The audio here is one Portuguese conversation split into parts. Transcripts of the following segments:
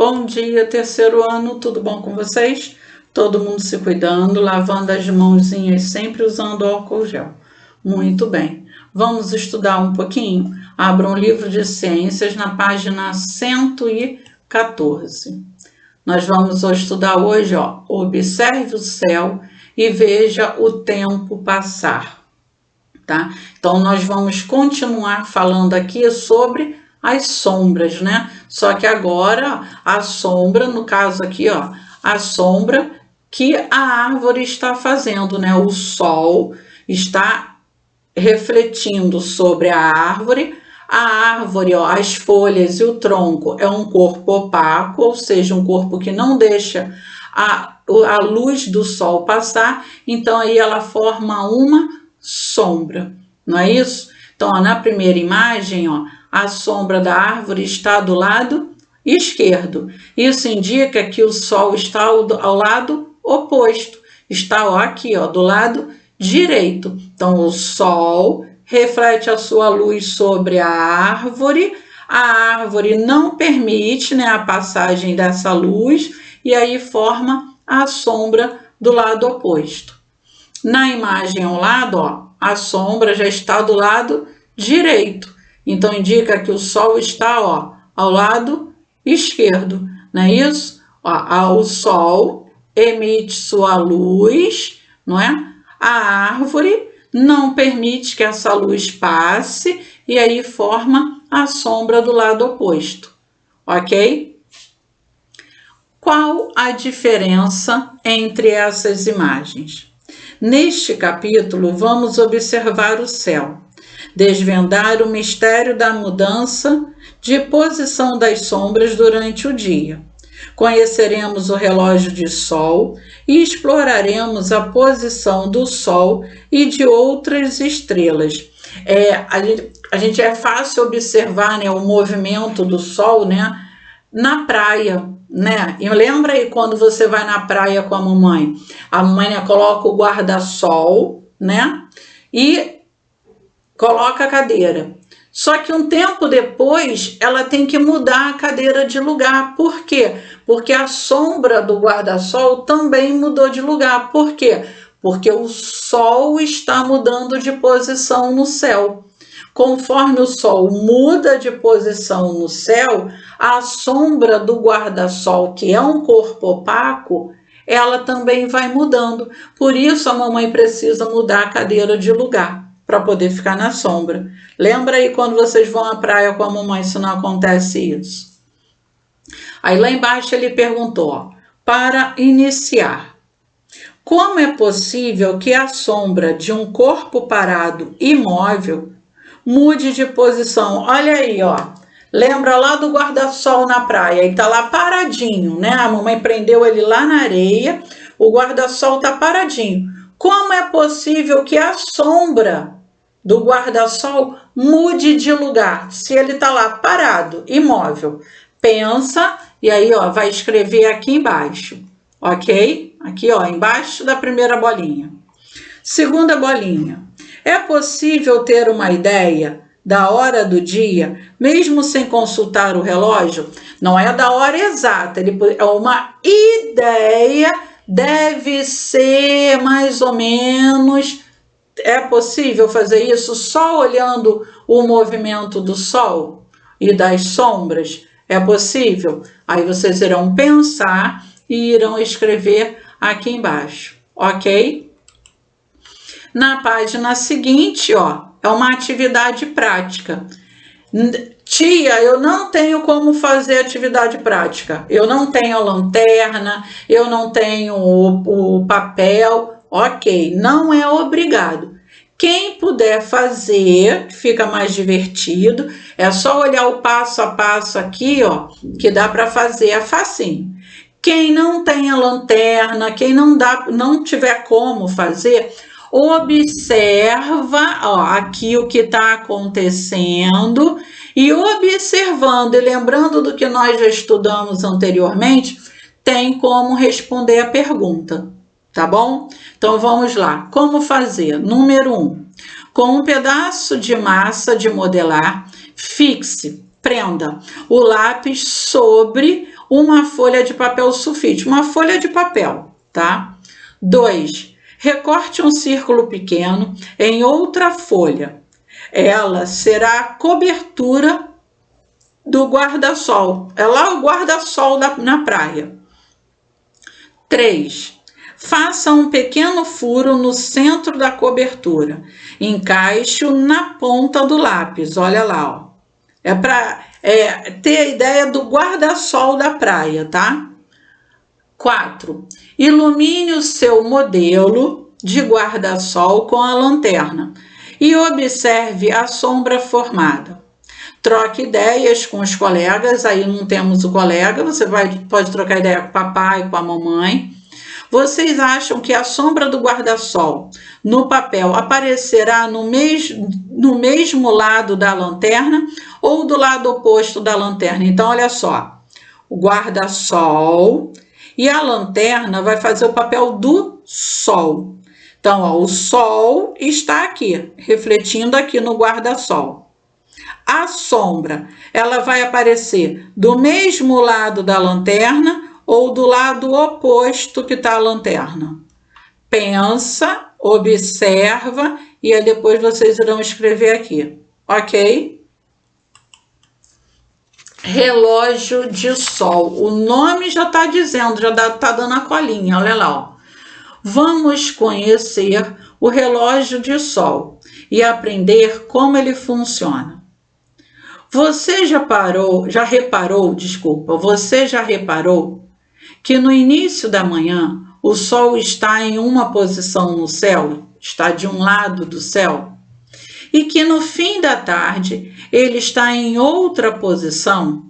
Bom dia, terceiro ano, tudo bom com vocês? Todo mundo se cuidando, lavando as mãozinhas, sempre usando álcool gel. Muito bem. Vamos estudar um pouquinho? Abra um livro de ciências na página 114. Nós vamos estudar hoje, observe o céu e veja o tempo passar, tá? Então, nós vamos continuar falando aqui sobre as sombras, né? Só que agora a sombra, no caso aqui, a sombra que a árvore está fazendo, né? O sol está refletindo sobre a árvore, as folhas e o tronco é um corpo opaco, ou seja, um corpo que não deixa a luz do sol passar, então aí ela forma uma sombra, não é isso? Então, na primeira imagem, a sombra da árvore está do lado esquerdo. Isso indica que o sol está ao lado oposto, está aqui, do lado direito. Então, o sol reflete a sua luz sobre a árvore não permite, né, a passagem dessa luz e aí forma a sombra do lado oposto. Na imagem ao lado, a sombra já está do lado direito, então indica que o sol está ao lado esquerdo, não é isso? O sol emite sua luz, não é? A árvore não permite que essa luz passe e aí forma a sombra do lado oposto, ok? Qual a diferença entre essas imagens? Neste capítulo, vamos observar o céu, desvendar o mistério da mudança de posição das sombras durante o dia. Conheceremos o relógio de sol e exploraremos a posição do sol e de outras estrelas. A gente é fácil observar, né, o movimento do sol, né, na praia, né? E lembra aí quando você vai na praia com a mamãe né, coloca o guarda-sol, né, e coloca a cadeira. Só que um tempo depois ela tem que mudar a cadeira de lugar. Por quê? Porque a sombra do guarda-sol também mudou de lugar. Por quê? Porque o sol está mudando de posição no céu. Conforme o sol muda de posição no céu, a sombra do guarda-sol, que é um corpo opaco, ela também vai mudando. Por isso a mamãe precisa mudar a cadeira de lugar para poder ficar na sombra. Lembra aí quando vocês vão à praia com a mamãe se não acontece isso? Aí lá embaixo ele perguntou, para iniciar, como é possível que a sombra de um corpo parado imóvel mude de posição? Olha aí, lembra lá do guarda-sol na praia, ele tá lá paradinho, né? A mamãe prendeu ele lá na areia, o guarda-sol tá paradinho. Como é possível que a sombra do guarda-sol mude de lugar, se ele tá lá parado, imóvel? Pensa, e aí, vai escrever aqui embaixo, ok? Aqui, embaixo da primeira bolinha. Segunda bolinha. É possível ter uma ideia da hora do dia, mesmo sem consultar o relógio? Não é da hora exata, é uma ideia, deve ser mais ou menos. É possível fazer isso só olhando o movimento do sol e das sombras? É possível? Aí vocês irão pensar e irão escrever aqui embaixo, ok? Na página seguinte, é uma atividade prática. Tia, eu não tenho como fazer atividade prática. Eu não tenho a lanterna, eu não tenho o papel. Ok, não é obrigado. Quem puder fazer, fica mais divertido, é só olhar o passo a passo aqui, que dá para fazer, é facinho. Quem não tem a lanterna, quem não tiver como fazer, observa aqui o que está acontecendo e observando e lembrando do que nós já estudamos anteriormente, tem como responder a pergunta, tá bom? Então vamos lá, como fazer? Número 1, com um pedaço de massa de modelar, prenda o lápis sobre uma folha de papel sulfite, uma folha de papel, tá? 2. Recorte um círculo pequeno em outra folha. Ela será a cobertura do guarda-sol. É lá o guarda-sol na praia. 3. Faça um pequeno furo no centro da cobertura. Encaixe-o na ponta do lápis. Olha lá, ó. É para ter a ideia do guarda-sol da praia, tá? 4. Ilumine o seu modelo de guarda-sol com a lanterna e observe a sombra formada. Troque ideias com os colegas, aí não temos o colega, você pode trocar ideia com o papai, com a mamãe. Vocês acham que a sombra do guarda-sol no papel aparecerá no mesmo lado da lanterna ou do lado oposto da lanterna? Então, olha só, o guarda-sol e a lanterna vai fazer o papel do sol. Então, ó, o sol está aqui, refletindo aqui no guarda-sol. A sombra, ela vai aparecer do mesmo lado da lanterna ou do lado oposto que está a lanterna. Pensa, observa e aí depois vocês irão escrever aqui, ok? Relógio de sol. O nome já está dizendo, já está dando a colinha, olha lá, ó. Vamos conhecer o relógio de sol e aprender como ele funciona. Você já reparou que no início da manhã o sol está em uma posição no céu, está de um lado do céu, e que no fim da tarde ele está em outra posição?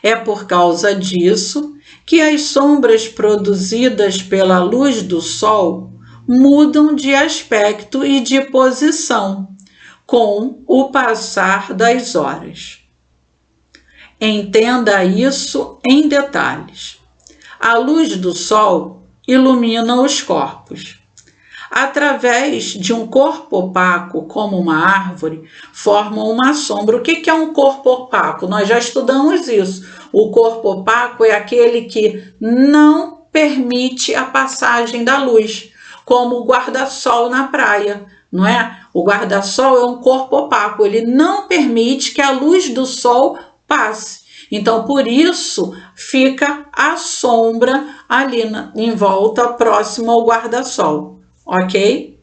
É por causa disso que as sombras produzidas pela luz do sol mudam de aspecto e de posição com o passar das horas. Entenda isso em detalhes. A luz do sol ilumina os corpos. Através de um corpo opaco, como uma árvore, forma uma sombra. O que é um corpo opaco? Nós já estudamos isso. O corpo opaco é aquele que não permite a passagem da luz, como o guarda-sol na praia, não é? O guarda-sol é um corpo opaco, ele não permite que a luz do sol passe. Então, por isso, fica a sombra ali em volta, próximo ao guarda-sol, ok?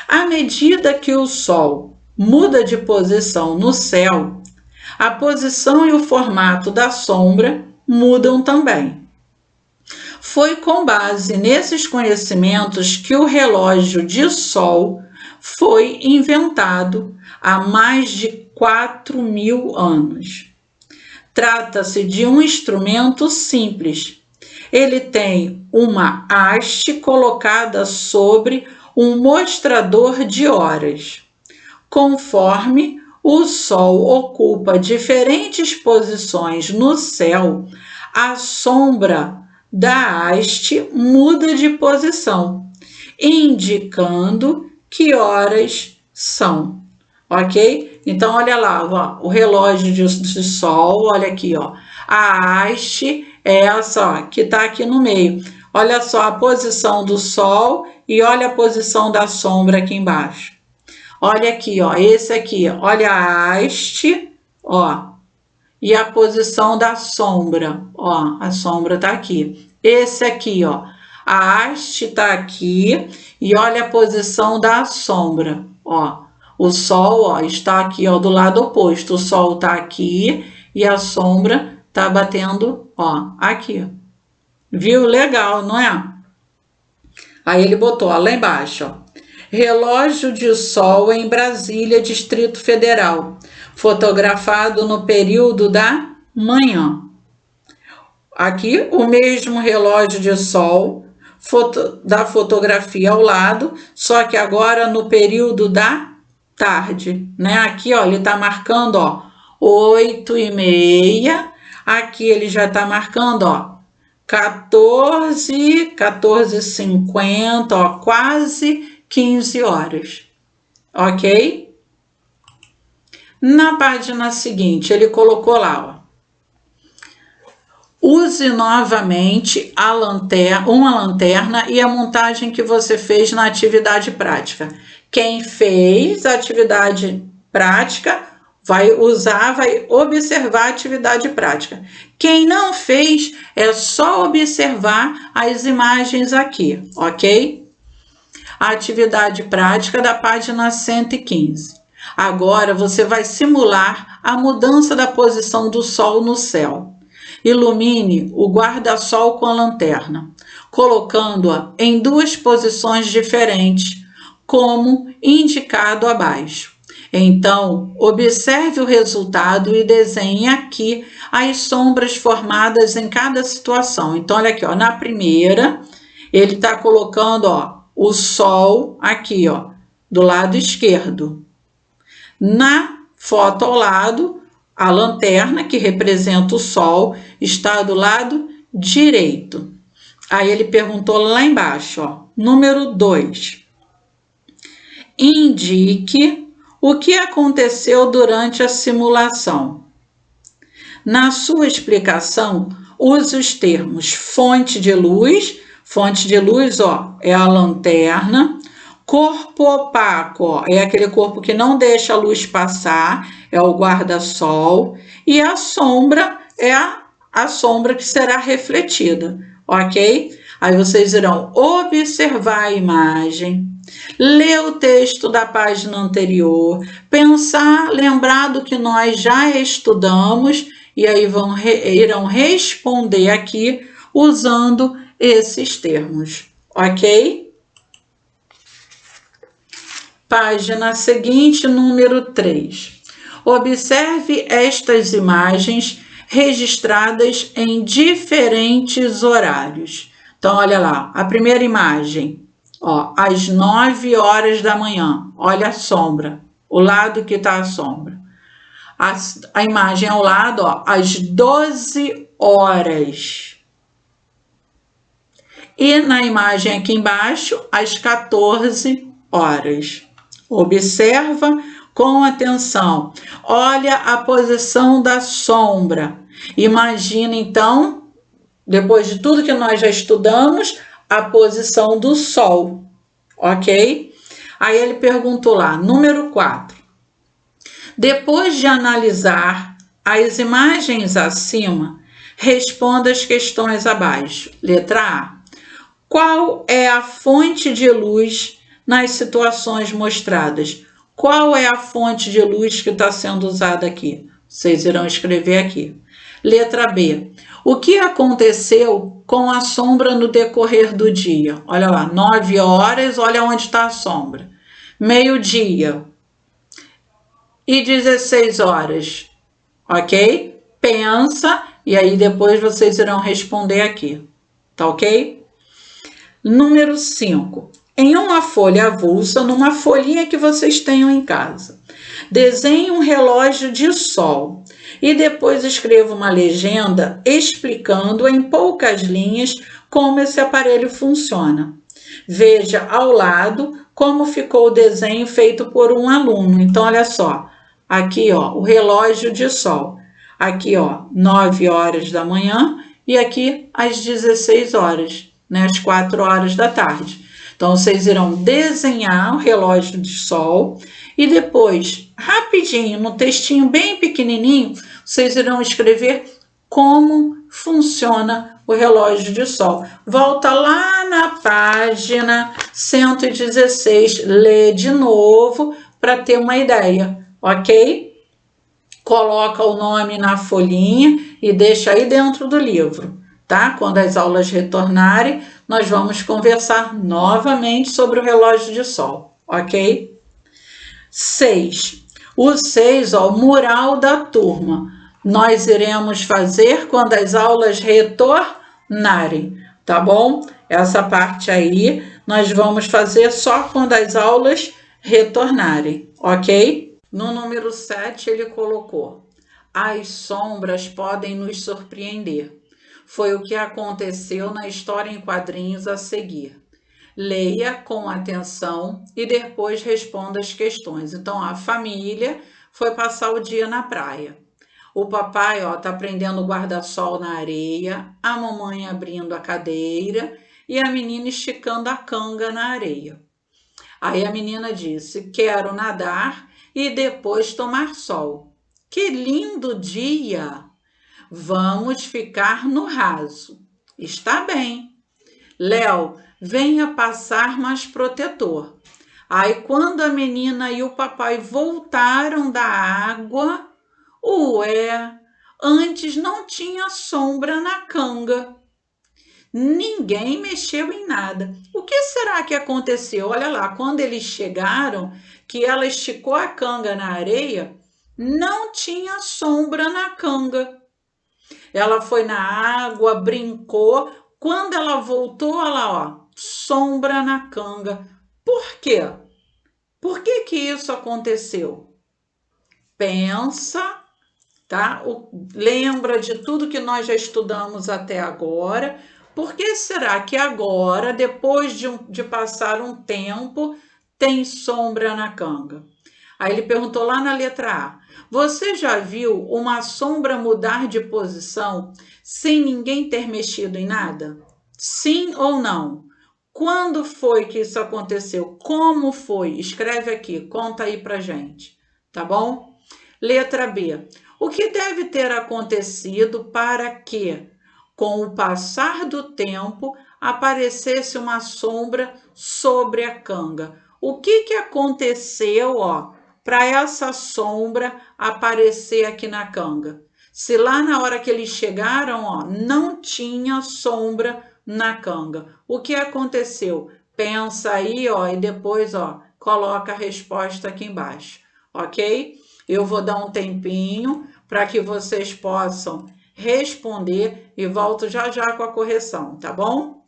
À medida que o sol muda de posição no céu, a posição e o formato da sombra mudam também. Foi com base nesses conhecimentos que o relógio de sol foi inventado há mais de 4.000 anos. Trata-se de um instrumento simples. Ele tem uma haste colocada sobre um mostrador de horas. Conforme o Sol ocupa diferentes posições no céu, a sombra da haste muda de posição, indicando que horas são, ok? Então, olha lá, ó, o relógio de sol, olha aqui, ó. A haste é essa, ó, que está aqui no meio. Olha só a posição do sol e olha a posição da sombra aqui embaixo. Olha aqui, ó, esse aqui, olha a haste, ó, e a posição da sombra, ó, a sombra tá aqui. Esse aqui, ó, a haste tá aqui e olha a posição da sombra, ó. O sol, ó, está aqui, ó, do lado oposto. O sol tá aqui e a sombra tá batendo, ó, aqui. Viu? Legal, não é? Aí ele botou, ó, lá embaixo, ó. Relógio de sol em Brasília, Distrito Federal, fotografado no período da manhã. Aqui o mesmo relógio de sol da fotografia ao lado, só que agora no período da tarde, né? Aqui, ó, ele tá marcando, ó, 8h30. Aqui ele já tá marcando, ó, 14h50, ó, quase 15 horas, ok? Na página seguinte, ele colocou lá, ó, Use novamente uma lanterna e a montagem que você fez na atividade prática. Quem fez a atividade prática vai observar a atividade prática. Quem não fez, é só observar as imagens aqui, ok? A atividade prática da página 115. Agora você vai simular a mudança da posição do Sol no céu. Ilumine o guarda-sol com a lanterna, colocando-a em duas posições diferentes, como indicado abaixo. Então, observe o resultado e desenhe aqui as sombras formadas em cada situação. Então, olha aqui, ó, na primeira, ele está colocando, ó, o Sol aqui, ó, do lado esquerdo. Na foto ao lado, a lanterna, que representa o Sol, está do lado direito. Aí ele perguntou lá embaixo, ó, número 2. Indique o que aconteceu durante a simulação. Na sua explicação, use os termos fonte de luz, ó, é a lanterna, corpo opaco, ó, é aquele corpo que não deixa a luz passar, é o guarda-sol, e a sombra é a sombra que será refletida, ok? Aí vocês irão observar a imagem, ler o texto da página anterior, pensar, lembrar do que nós já estudamos, e aí irão responder aqui usando esses termos, ok? Página seguinte, número 3. Observe estas imagens registradas em diferentes horários. Então, olha lá, a primeira imagem, ó, às 9 horas da manhã, olha a sombra, o lado que está a sombra. A imagem ao lado, ó, às 12 horas. E na imagem aqui embaixo, às 14 horas. Observa com atenção. Olha a posição da sombra. Imagina, então, depois de tudo que nós já estudamos, a posição do Sol, ok? Aí ele perguntou lá, número 4. Depois de analisar as imagens acima, responda as questões abaixo. Letra A. Qual é a fonte de luz nas situações mostradas? Qual é a fonte de luz que está sendo usada aqui? Vocês irão escrever aqui. Letra B. O que aconteceu com a sombra no decorrer do dia? Olha lá, 9 horas, olha onde está a sombra. Meio-dia e 16 horas, ok? Pensa e aí depois vocês irão responder aqui, tá ok? Número 5. Em uma folha avulsa, numa folhinha que vocês tenham em casa, desenhe um relógio de sol e depois escreva uma legenda explicando em poucas linhas como esse aparelho funciona. Veja ao lado como ficou o desenho feito por um aluno. Então, olha só, aqui ó, o relógio de sol. Aqui ó, 9 horas da manhã e aqui às 16 horas, né, às 4 horas da tarde. Então, vocês irão desenhar o relógio de sol e depois, rapidinho, no textinho bem pequenininho, vocês irão escrever como funciona o relógio de sol. Volta lá na página 116, lê de novo para ter uma ideia, ok? Coloca o nome na folhinha e deixa aí dentro do livro, tá? Quando as aulas retornarem, nós vamos conversar novamente sobre o relógio de sol, ok? 6. O 6, ó, o mural da turma. Nós iremos fazer quando as aulas retornarem, tá bom? Essa parte aí nós vamos fazer só quando as aulas retornarem, ok? No número 7 ele colocou: as sombras podem nos surpreender. Foi o que aconteceu na história em quadrinhos a seguir. Leia com atenção e depois responda as questões. Então, a família foi passar o dia na praia. O papai, ó, tá prendendo o guarda-sol na areia, a mamãe abrindo a cadeira e a menina esticando a canga na areia. Aí a menina disse: quero nadar e depois tomar sol. Que lindo dia! Vamos ficar no raso. Está bem. Léo, venha passar mais protetor. Aí, quando a menina e o papai voltaram da água, ué, antes não tinha sombra na canga. Ninguém mexeu em nada. O que será que aconteceu? Olha lá, quando eles chegaram, que ela esticou a canga na areia, não tinha sombra na canga. Ela foi na água, brincou. Quando ela voltou, olha lá, ó, sombra na canga. Por quê? Por que que isso aconteceu? Pensa, tá? Lembra de tudo que nós já estudamos até agora. Por que será que agora, depois de passar um tempo, tem sombra na canga? Aí ele perguntou lá na letra A: você já viu uma sombra mudar de posição sem ninguém ter mexido em nada? Sim ou não? Quando foi que isso aconteceu? Como foi? Escreve aqui, conta aí pra gente, tá bom? Letra B. O que deve ter acontecido para que, com o passar do tempo, aparecesse uma sombra sobre a canga? O que aconteceu, ó, para essa sombra aparecer aqui na canga? Se lá na hora que eles chegaram, ó, não tinha sombra na canga. O que aconteceu? Pensa aí, ó, e depois, ó, coloca a resposta aqui embaixo, ok? Eu vou dar um tempinho para que vocês possam responder e volto já já com a correção, tá bom?